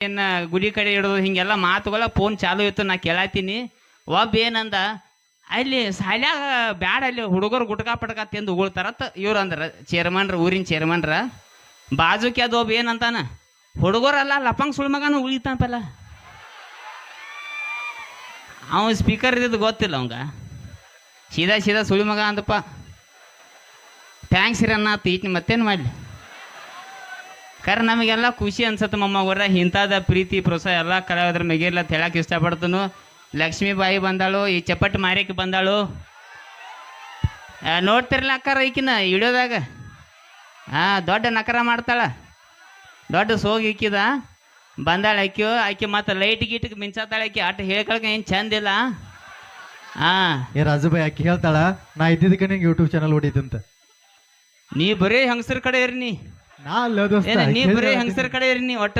ಏನ ಗುಡಿ ಕಡೆ ಇಡೋದು ಹಿಂಗೆಲ್ಲ ಮಾತುಗಳ ಫೋನ್ ಚಾಲು ಇತ್ತು. ನಾ ಕೇಳತ್ತೀನಿ. ಒಬ್ಬ ಏನಂದ, ಅಲ್ಲಿ ಸಾಲ್ಯಾಗ ಬ್ಯಾಡ, ಅಲ್ಲಿ ಹುಡುಗರು ಗುಟ್ಕಾ ಪಟ್ಕಾ ತಿಂದು ಉಗುಳ್ತಾರತ್ತ ಇವ್ರು ಅಂದ್ರ ಚೇರ್ಮನ್ರ, ಊರಿನ ಚೇರ್ಮನ್ರ. ಬಾಜುಕಿ ಅದು ಒಬ್ಬ ಏನಂತಾನ, ಹುಡುಗರಲ್ಲ ಲಪಂಗ್ ಸುಳ್ ಮಗನ ಉಳಿತಾನಪಲ್ಲ. ಅವ ಸ್ಪೀಕರ್ ಇದ್ದಿದ್ದು ಗೊತ್ತಿಲ್ಲ ಅವಂಗ. ಸೀದಾ ಸೀದಾ ಸುಳಿ ಮಗ ಅಂದಪ್ಪ. ಥ್ಯಾಂಕ್ಸ್ ರೀ ಅನ್ನ ತೀಟ್ನಿ, ಮತ್ತೇನು ಮಾಡಲಿ. ಕರೆ ನಮಗೆಲ್ಲ ಖುಷಿ ಅನ್ಸತ್ತೆ ಮೊಮ್ಮಗರ. ಇಂಥದ ಪ್ರೀತಿ ಪ್ರೋತ್ಸಾಹ ಎಲ್ಲ ಕಲಾವಿದ್ರ ಮೆಗೆಲ್ಲ ಹೇಳಕ್ಕೆ ಇಷ್ಟಪಡ್ತನು. ಲಕ್ಷ್ಮೀಬಾಯಿ ಬಂದಾಳು, ಈ ಚಪ್ಪಟ್ಟು ಮಾರಿಕೆ ಬಂದಾಳು. ನೋಡ್ತಿರ್ಲ ಅಕ್ಕಾರ ಈಕಿನ ಇಡೋದಾಗ. ದೊಡ್ಡ ನಕರ ಮಾಡ್ತಾಳ, ದೊಡ್ಡ ಸೋಗಿ ಇಕ್ಕಿದ ಬಂದಾಳ ಆಕ್ಯೋ. ಆಕೆ ಮತ್ತು ಲೈಟ್ ಗೀಟಿಗೆ ಮಿಂಚಾತಾಳ ಆಕಿ. ಅಟ್ ಹೇಳ್ಕೊಳಕ ಏನು ಚಂದಿಲ್ಲ. ಏ ರಾಜುಬಾಯಿ ಆಕಿ ಹೇಳ್ತಾಳ, ನಾ ಇದ್ದಿದ್ದಕ್ಕೆ ನಿಂಗೆ ಯೂಟ್ಯೂಬ್ ಚಾನಲ್ ಹೊಡಿತಂತ. ನೀ ಬರೀ ಹೆಂಗಸರ ಕಡೆ ಇರ್ನಿ, ನಾ ಅಲ್ಲ ದೋಸ್ತ, ನೀ ಬರೀ ಹೆಂಗಸರ ಕಡೆ ಇರ್ನಿ ಒಟ್ಟ.